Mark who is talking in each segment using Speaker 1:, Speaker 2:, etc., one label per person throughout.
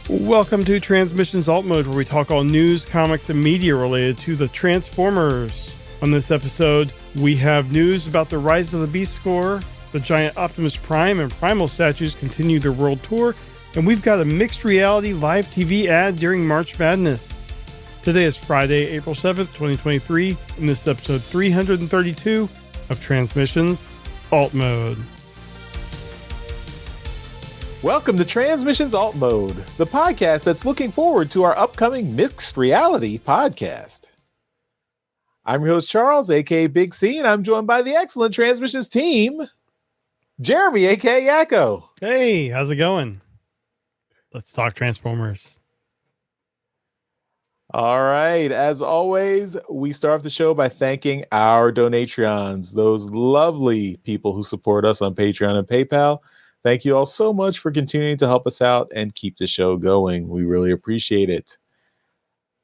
Speaker 1: Welcome to Transmissions Alt Mode, where we talk all news, comics, and media related to the Transformers. On this episode, we have news about the Rise of the Beast score, the giant Optimus Prime and Primal statues continue their world tour, and we've got a mixed reality live TV ad during March Madness. Today is Friday, April 7th, 2023, and this is episode 332 of Transmissions Alt Mode.
Speaker 2: Welcome to Transmissions Alt Mode, the podcast that's looking forward to our upcoming mixed reality podcast. I'm your host, Charles, aka Big C, and I'm joined by the excellent Transmissions team, Jeremy, aka Yakko.
Speaker 1: Hey, how's it going? Let's talk Transformers.
Speaker 2: All right, as always, we start off the show by thanking our Donatreons, those lovely people who support us on Patreon and PayPal. Thank you all so much for continuing to help us out and keep the show going. We really appreciate it.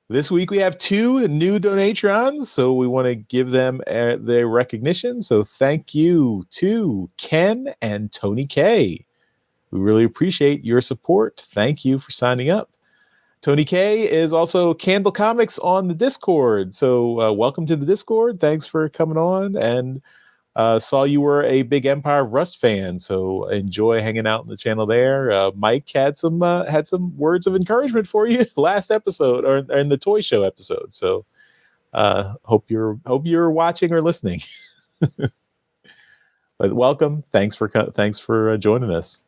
Speaker 2: This week we have two new Donatrons, so we want to give them their recognition. So thank you to Ken and Tony K. We really appreciate your support. Thank you for signing up. Tony K is also Candle Comics on the Discord. So welcome to the Discord. Thanks for coming on, and saw you were a big Empire of Rust fan, so enjoy hanging out in the channel there. Mike had some words of encouragement for you last episode, or in the toy show episode. So hope you're watching or listening. But welcome, thanks for joining us.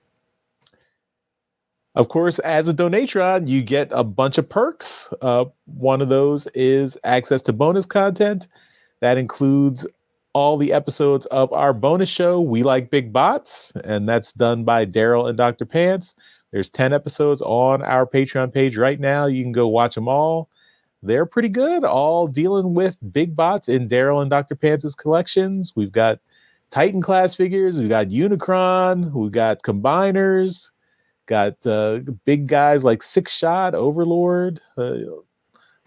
Speaker 2: Of course, as a Donatron, you get a bunch of perks. One of those is access to bonus content that includes all the episodes of our bonus show, We Like Big Bots, and that's done by Daryl and Dr. Pants. There's 10 episodes on our Patreon page right now. You can go watch them all. They're pretty good, all dealing with big bots in Daryl and Dr. Pants' collections. We've got Titan class figures, we've got Unicron, we've got Combiners, got big guys like Six Shot, Overlord,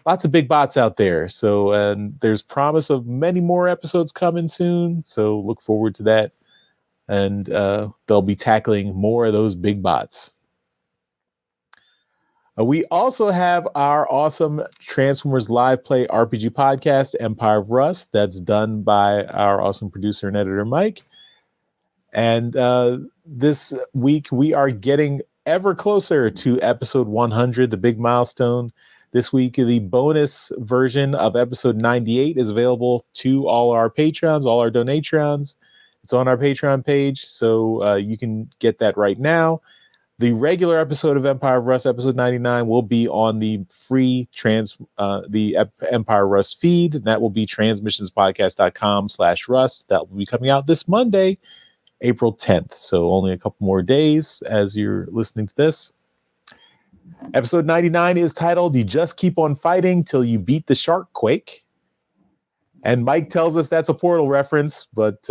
Speaker 2: lots of big bots out there. So, and there's promise of many more episodes coming soon. So look forward to that. And they'll be tackling more of those big bots. We also have our awesome Transformers Live Play RPG podcast, Empire of Rust. That's done by our awesome producer and editor, Mike. And this week we are getting ever closer to episode 100, the big milestone. This week, the bonus version of episode 98 is available to all our patrons, all our Donatrons. It's on our Patreon page, so you can get that right now. The regular episode of Empire of Rust, episode 99, will be on the free Empire Rust feed. That will be transmissionspodcast.com/Rust. That will be coming out this Monday, April 10th. So only a couple more days as you're listening to this. Episode 99 is titled, You Just Keep On Fighting Till You Beat the Shark Quake. And Mike tells us that's a Portal reference, but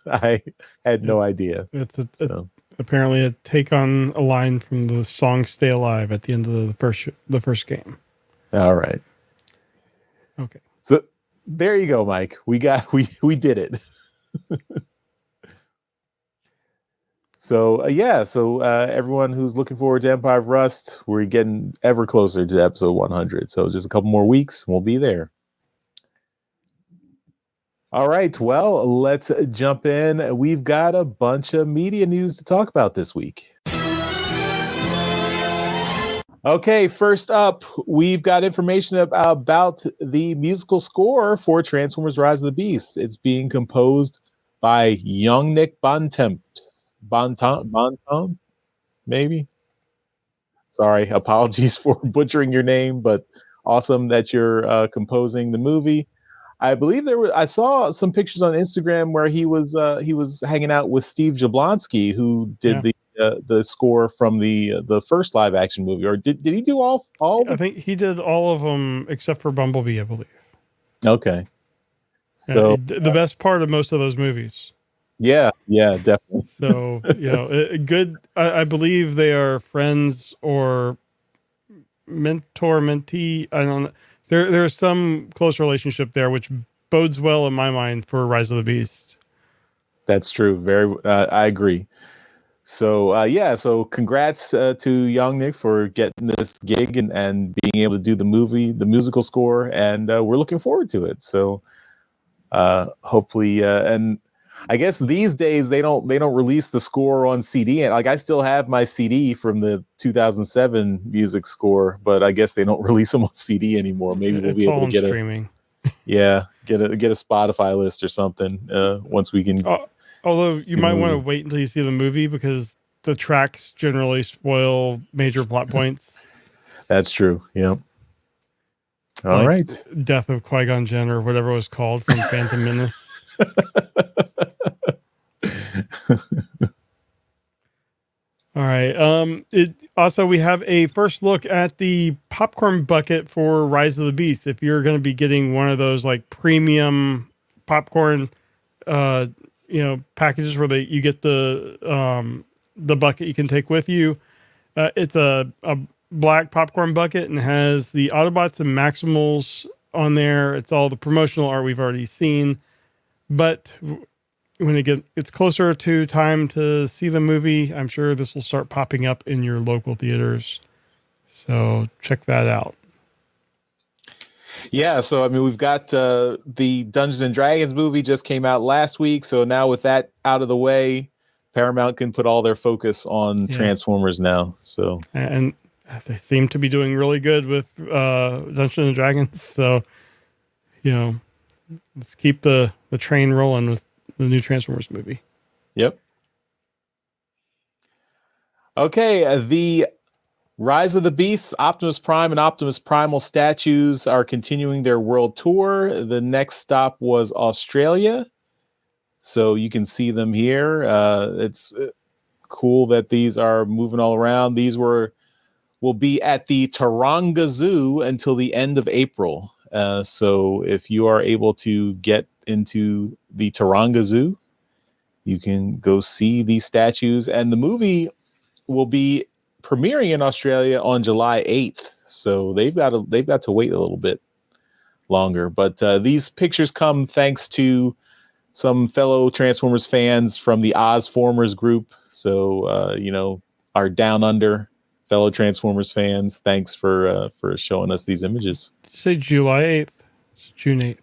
Speaker 2: I had no idea.
Speaker 1: It's apparently a take on a line from the song Stay Alive at the end of the first game.
Speaker 2: All right.
Speaker 1: Okay.
Speaker 2: So there you go, Mike. We did it. So, everyone who's looking forward to Empire of Rust, we're getting ever closer to episode 100. So just a couple more weeks, we'll be there. All right, well, let's jump in. We've got a bunch of media news to talk about this week. Okay, first up, we've got information about the musical score for Transformers Rise of the Beast. It's being composed by young Nick Bontemps. Bonton, maybe. Sorry, apologies for butchering your name, but awesome that you're composing the movie. I believe I saw some pictures on Instagram where he was hanging out with Steve Jablonsky, who did the score from the first live action movie. Or did he do all?
Speaker 1: I think he did all of them except for Bumblebee, I believe.
Speaker 2: Okay, so
Speaker 1: the best part of most of those movies.
Speaker 2: Yeah, definitely.
Speaker 1: So, good. I believe they are friends or mentor, mentee. I don't know. There's some close relationship there, which bodes well in my mind for Rise of the Beast.
Speaker 2: That's true. I agree. So congrats to young Nick for getting this gig and being able to do the musical score, and we're looking forward to it. So hopefully, and I guess these days they don't release the score on CD. Like I still have my CD from the 2007 music score, but I guess they don't release them on CD anymore. Maybe we'll
Speaker 1: It's
Speaker 2: be able
Speaker 1: all
Speaker 2: to
Speaker 1: on
Speaker 2: get
Speaker 1: streaming.
Speaker 2: get a Spotify list or something once we can.
Speaker 1: Although you might want to
Speaker 2: movie.
Speaker 1: wait until you see the movie because the tracks generally spoil major plot points.
Speaker 2: That's true. Yeah. All
Speaker 1: Like
Speaker 2: right.
Speaker 1: Death of Qui-Gon Jinn or whatever it was called from Phantom Menace. All right. It also we have a first look at the popcorn bucket for Rise of the Beast. If you're going to be getting one of those like premium popcorn, uh, packages where you get the bucket you can take with you. It's a black popcorn bucket and has the Autobots and Maximals on there. It's all the promotional art we've already seen, but when it gets closer to time to see the movie, I'm sure this will start popping up in your local theaters. So check that out.
Speaker 2: Yeah, so I mean, we've got the Dungeons and Dragons movie just came out last week. So now with that out of the way, Paramount can put all their focus on Transformers now. So
Speaker 1: and they seem to be doing really good with Dungeons and Dragons. So let's keep the train rolling with the new Transformers movie.
Speaker 2: Yep. Okay, the Rise of the Beasts, Optimus Prime and Optimus Primal statues are continuing their world tour. The next stop was Australia. So you can see them here. It's cool that these are moving all around. These will be at the Taronga Zoo until the end of April. So if you are able to get into the Taronga Zoo, you can go see these statues. And the movie will be premiering in Australia on July 8th. So they've got to wait a little bit longer. But these pictures come thanks to some fellow Transformers fans from the Ozformers group. So our Down Under fellow Transformers fans, thanks for showing us these images.
Speaker 1: Did you say July 8th? It's June 8th.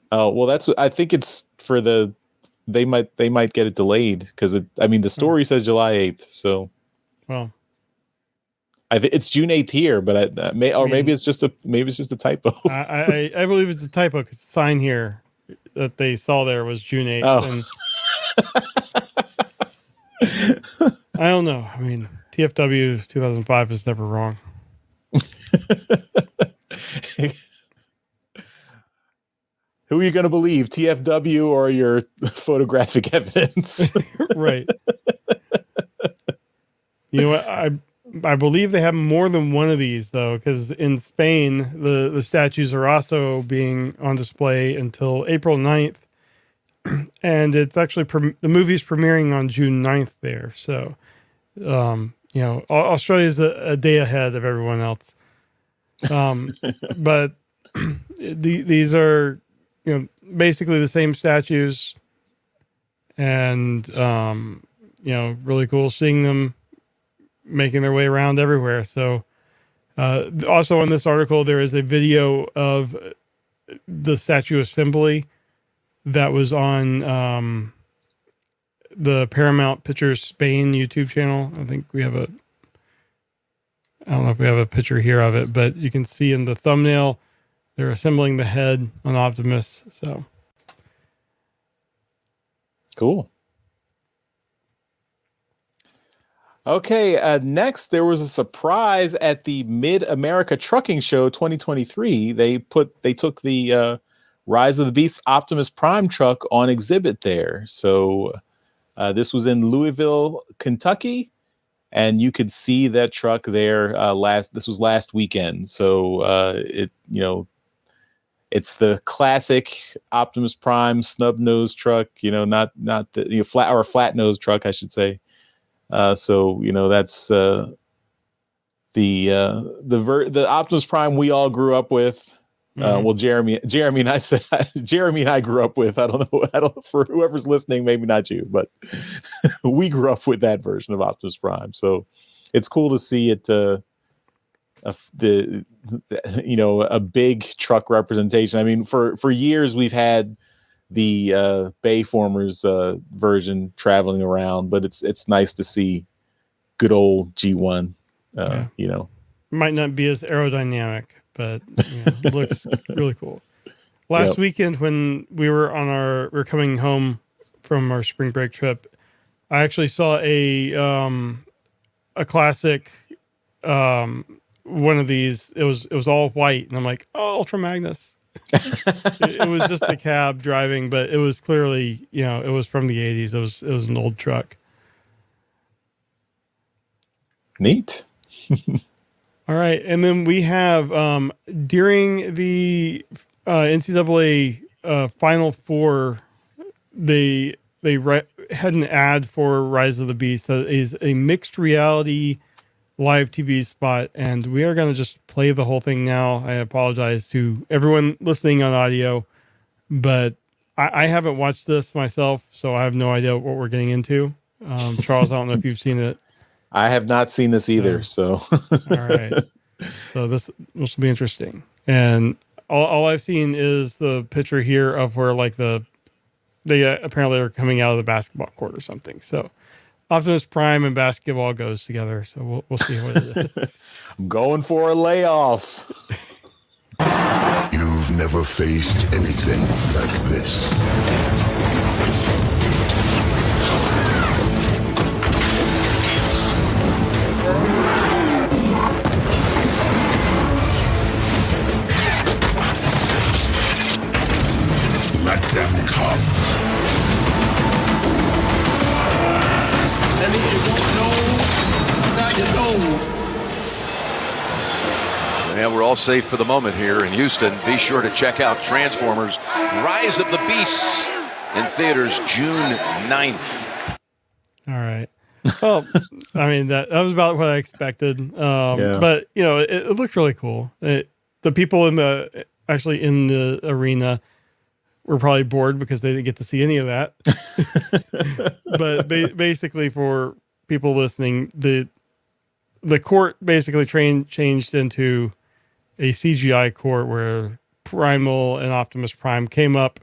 Speaker 2: Oh, well, I think it's for they might get it delayed because the story says July 8th. So,
Speaker 1: well,
Speaker 2: it's June 8th here, but maybe it's just a typo.
Speaker 1: I believe it's a typo because the sign here that they saw there was June 8th.
Speaker 2: Oh.
Speaker 1: And I don't know. I mean, TFW 2005 is never wrong.
Speaker 2: Who are you going to believe, TFW or your photographic evidence?
Speaker 1: Right. You know what? I believe they have more than one of these though, because in Spain the statues are also being on display until April 9th. And it's actually the movie's premiering on June 9th there. So, Australia's a day ahead of everyone else. But these are, basically the same statues, and really cool seeing them making their way around everywhere. So, also in this article, there is a video of the statue assembly that was on the Paramount Pictures Spain YouTube channel. I think I don't know if we have a picture here of it, but you can see in the thumbnail, they're assembling the head on Optimus. So
Speaker 2: cool. Okay, next there was a surprise at the Mid America Trucking Show 2023. They took the Rise of the Beast Optimus Prime truck on exhibit there. So this was in Louisville, Kentucky, and you could see that truck there this was last weekend. So it's the classic Optimus Prime snub nose truck, not the flat nose truck, I should say. So that's the Optimus Prime we all grew up with. Well, Jeremy and I said Jeremy and I grew up with. I don't know. For whoever's listening, maybe not you, but we grew up with that version of Optimus Prime. So it's cool to see it. A big truck representation. I mean, for years we've had the Bayformers version traveling around, but it's nice to see good old G1.
Speaker 1: Might not be as aerodynamic, but it looks really cool. Last weekend when we were coming home from our spring break trip, I actually saw a classic one of these. It was all white, and I'm like, oh, Ultra Magnus. It was just the cab driving, but it was clearly, it was from the 80s. It was an old truck.
Speaker 2: Neat.
Speaker 1: All right, and then we have during the NCAA Final Four, they had an ad for Rise of the Beast that is a mixed reality live TV spot, and we are going to just play the whole thing now. I apologize to everyone listening on audio, but I haven't watched this myself, so I have no idea what we're getting into. Charles, I don't know if you've seen it.
Speaker 2: I have not seen this either, so.
Speaker 1: All right. So this will be interesting. And all I've seen is the picture here of where they apparently are coming out of the basketball court or something. So Optimus Prime and basketball goes together. So we'll see what it is.
Speaker 2: I'm going for a layoff.
Speaker 3: You've never faced anything like this. Let them come.
Speaker 4: And if you don't know, now you know.
Speaker 5: And we're all safe for the moment here in Houston. Be sure to check out Transformers Rise of the Beasts in theaters June 9th.
Speaker 1: All right. Well, I mean, that was about what I expected. But, it looked really cool. The people in the arena were probably bored because they didn't get to see any of that. But basically, for people listening, the court basically changed into a CGI court where Primal and Optimus Prime came up,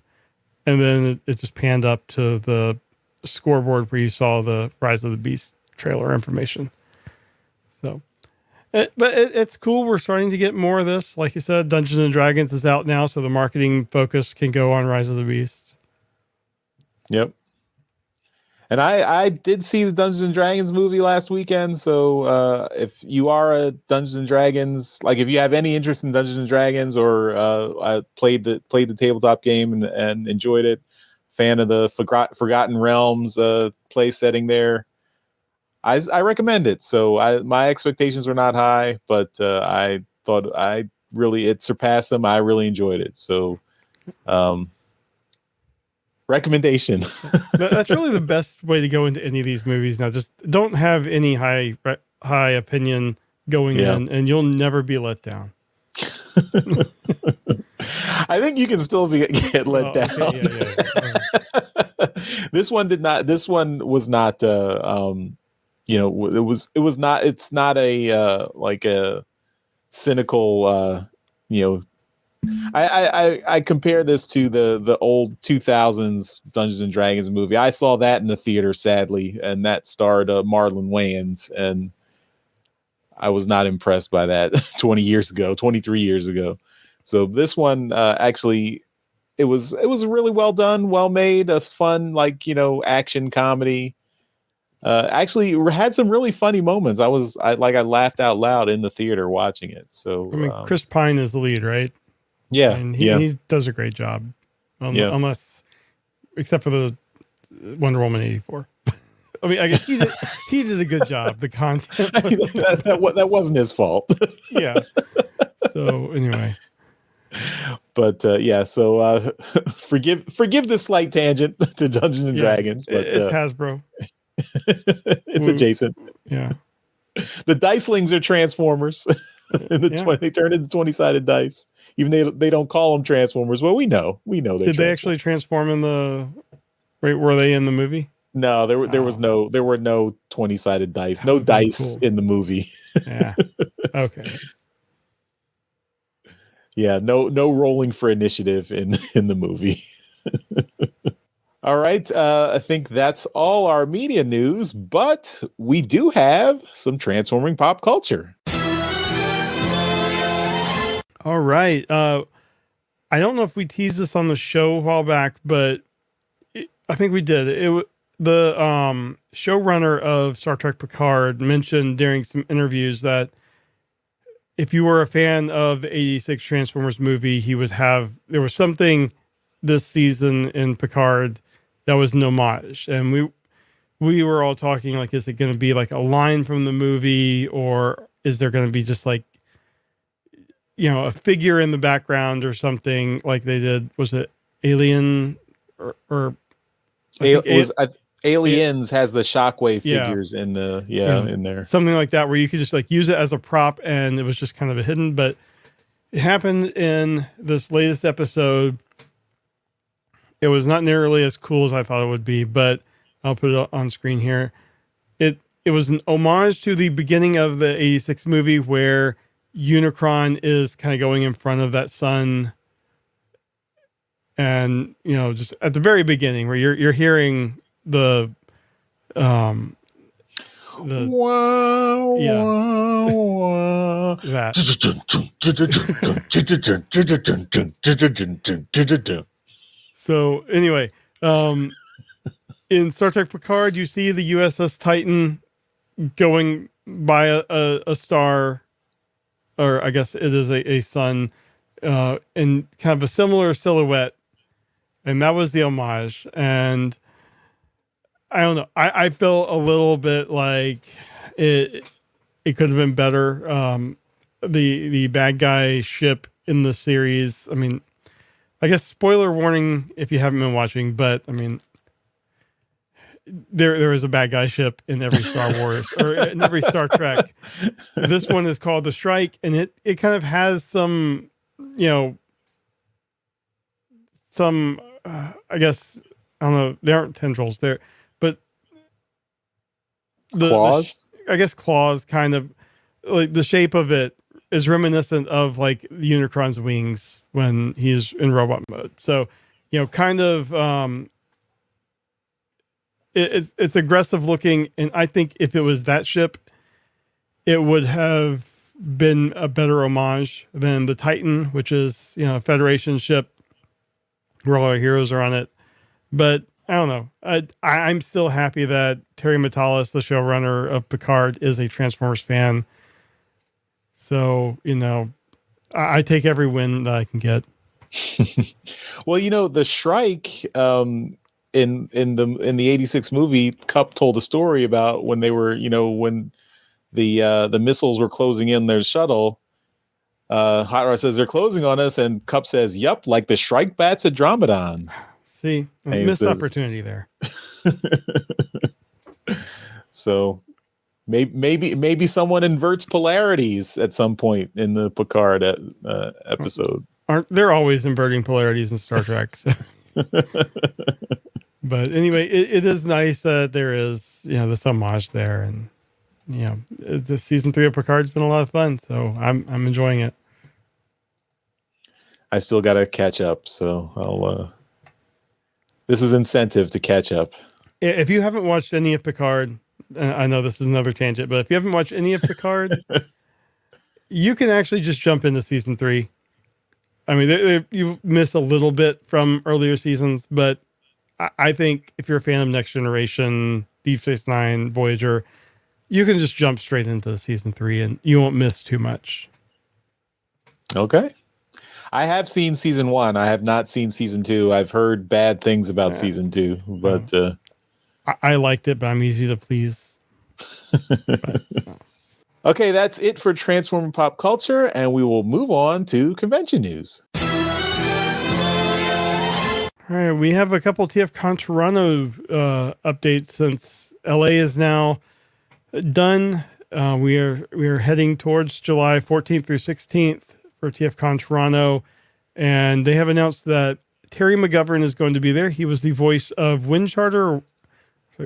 Speaker 1: and then it just panned up to the scoreboard where you saw the Rise of the Beast trailer information. So, but it's cool. We're starting to get more of this. Like you said, Dungeons and Dragons is out now, so the marketing focus can go on Rise of the Beast.
Speaker 2: Yep. And I did see the Dungeons and Dragons movie last weekend. So if you are a Dungeons and Dragons, like if you have any interest in Dungeons and Dragons, or I played the tabletop game and enjoyed it, fan of the Forgotten Realms play setting there, I recommend it. So my expectations were not high, but I thought it surpassed them. I really enjoyed it. So recommendation.
Speaker 1: That's really the best way to go into any of these movies now. Just don't have any high opinion going in, and you'll never be let down.
Speaker 2: I think you can still get let down. Okay, yeah. This one did not. This one was not. It was not. It's not a like a cynical. I compare this to the old 2000s Dungeons and Dragons movie. I saw that in the theater, sadly, and that starred Marlon Wayans, and I was not impressed by that 23 years ago. So this one actually, it was really well done, well made, a fun action comedy. Actually had some really funny moments. I laughed out loud in the theater watching it. So
Speaker 1: I mean, Chris Pine is the lead, right?
Speaker 2: Yeah,
Speaker 1: and he does a great job. Except for the Wonder Woman 84. I mean, I guess he did a good job. The content
Speaker 2: that wasn't his fault.
Speaker 1: Yeah. So anyway,
Speaker 2: but so forgive the slight tangent to Dungeons and Dragons, but
Speaker 1: it's Hasbro.
Speaker 2: It's adjacent.
Speaker 1: Yeah.
Speaker 2: The Dicelings are Transformers. They turn into 20-sided dice. Even they don't call them Transformers. Well, we know they're
Speaker 1: Did they actually transform in the? Right, were they in the movie?
Speaker 2: No, there was no 20-sided dice.
Speaker 1: That
Speaker 2: No
Speaker 1: would've been
Speaker 2: dice
Speaker 1: cool.
Speaker 2: in the movie.
Speaker 1: Yeah. Okay.
Speaker 2: Yeah, no rolling for initiative in the movie. All right, I think that's all our media news, but we do have some transforming pop culture.
Speaker 1: All right. I don't know if we teased this on the show a while back, but I think we did. The showrunner of Star Trek Picard mentioned during some interviews that if you were a fan of the 86 Transformers movie, there was something this season in Picard that was an homage. And we were all talking like, is it going to be like a line from the movie, or is there going to be just like, a figure in the background or something like they did? Was it Alien or
Speaker 2: Aliens has the Shockwave
Speaker 1: Yeah.
Speaker 2: figures in the
Speaker 1: Yeah.
Speaker 2: in there.
Speaker 1: something like that, where you could just like use it as a prop and it was just kind of a hidden, but it happened in this latest episode. It was not nearly as cool as I thought it would be, but I'll put it on screen here. It was an homage to the beginning of the 86 movie where Unicron is kind of going in front of that sun. And, just at the very beginning where you're hearing the
Speaker 2: Wow,
Speaker 1: Yeah.
Speaker 2: wow.
Speaker 1: that. So anyway, in Star Trek Picard, you see the USS Titan going by a star, or I guess it is a sun, in kind of a similar silhouette. And that was the homage. And I don't know. I feel a little bit like it could have been better. The bad guy ship in the series. I mean, I guess spoiler warning if you haven't been watching, but I mean, there is a bad guy ship in every Star Wars or in every Star Trek. This one is called the Strike, and it kind of has some, I guess, I don't know, they aren't tendrils there, but
Speaker 2: Claws?
Speaker 1: I guess claws, kind of like the shape of it is reminiscent of like Unicron's wings when he's in robot mode. So, kind of, it's aggressive looking. And I think if it was that ship, it would have been a better homage than the Titan, which is, a Federation ship where all our heroes are on it. But I don't know. I'm still happy that Terry Matalas, the showrunner of Picard, is a Transformers fan. So, I take every win that I can get.
Speaker 2: Well, the Shrike in the 86 movie, Cup told a story about when they were, when the missiles were closing in their shuttle. Hot Rod says they're closing on us, and Cup says, "Yep, like the Shrike bats at Dromadon."
Speaker 1: See, missed opportunity there.
Speaker 2: So maybe someone inverts polarities at some point in the Picard episode.
Speaker 1: Aren't they're always inverting polarities in Star Trek? So. But anyway, it is nice that there is, this homage there, and the season 3 of Picard's been a lot of fun, so I'm enjoying it.
Speaker 2: I still got to catch up, so I'll. This is incentive to catch up.
Speaker 1: If you haven't watched any of Picard, I know this is another tangent, but if you haven't watched any of Picard, you can actually just jump into season 3. I mean, you miss a little bit from earlier seasons, but I think if you're a fan of Next Generation, Deep Space Nine, Voyager, you can just jump straight into season 3 and you won't miss too much.
Speaker 2: Okay. I have seen season 1. I have not seen season 2. I've heard bad things about season 2, but
Speaker 1: I liked it, but I'm easy to please.
Speaker 2: Okay, that's it for Transforming Pop Culture, and we will move on to convention news.
Speaker 1: All right, we have a couple TFCon Toronto updates since LA is now done. We are heading towards July 14th through 16th for TFCon Toronto. And they have announced that Terry McGovern is going to be there. He was the voice of Windcharger,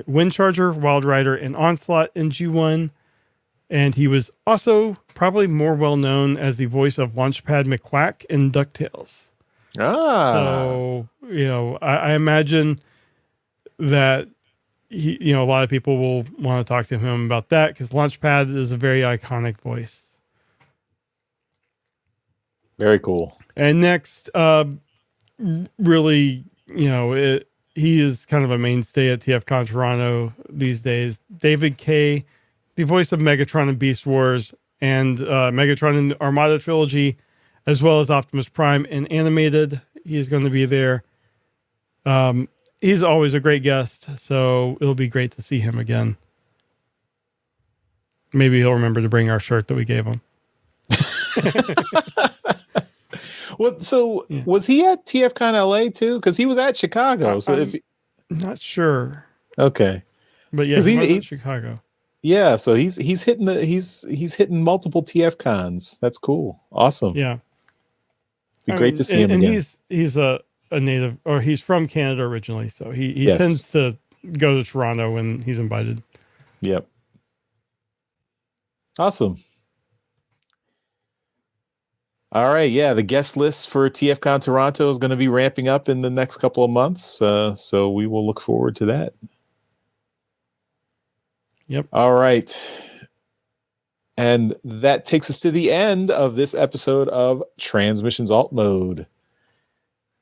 Speaker 1: Wild Rider, and Onslaught in G1. And he was also probably more well known as the voice of Launchpad McQuack in DuckTales. So, I imagine that a lot of people will want to talk to him about that because Launchpad is a very iconic voice.
Speaker 2: Very cool.
Speaker 1: And next, really, he is kind of a mainstay at TFCon Toronto these days. David Kay, the voice of Megatron in Beast Wars and Megatron in the Armada trilogy, as well as Optimus Prime in animated. He's going to be there. He's always a great guest, so it'll be great to see him again. Maybe he'll remember to bring our shirt that we gave him.
Speaker 2: Was he at TFCon LA too? Because he was at Chicago.
Speaker 1: Not sure.
Speaker 2: Okay,
Speaker 1: but yeah, he's in Chicago.
Speaker 2: Yeah, so he's hitting hitting multiple TFCons. That's cool. Awesome.
Speaker 1: Yeah,
Speaker 2: it'd be great to see him
Speaker 1: and
Speaker 2: again.
Speaker 1: He's a native, or he's from Canada originally, so he tends to go to Toronto when he's invited.
Speaker 2: Yep. Awesome. All right, yeah, the guest list for TFCon Toronto is going to be ramping up in the next couple of months, so we will look forward to that.
Speaker 1: Yep.
Speaker 2: All right. And that takes us to the end of this episode of Transmissions Alt Mode.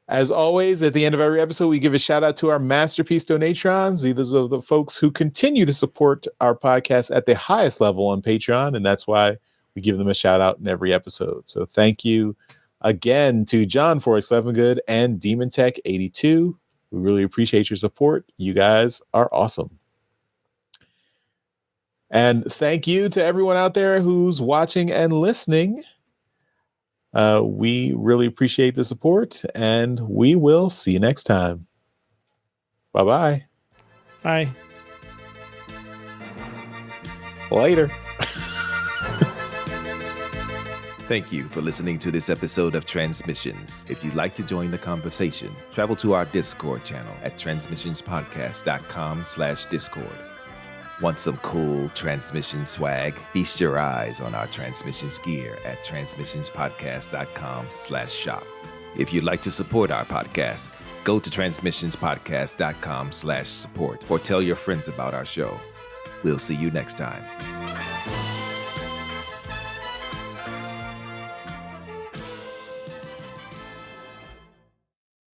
Speaker 2: As always, at the end of every episode, we give a shout out to our masterpiece donatrons. These are the folks who continue to support our podcast at the highest level on Patreon, and that's why we give them a shout out in every episode. So thank you again to John 4X11Good and Demon Tech 82. We really appreciate your support. You guys are awesome. And thank you to everyone out there who's watching and listening. We really appreciate the support, and we will see you next time. Bye-bye.
Speaker 1: Bye.
Speaker 2: Later.
Speaker 6: Thank you for listening to this episode of Transmissions. If you'd like to join the conversation, travel to our Discord channel at transmissionspodcast.com/Discord. Want some cool transmission swag? Feast your eyes on our transmissions gear at transmissionspodcast.com/shop. If you'd like to support our podcast, go to transmissionspodcast.com/support or tell your friends about our show. We'll see you next time.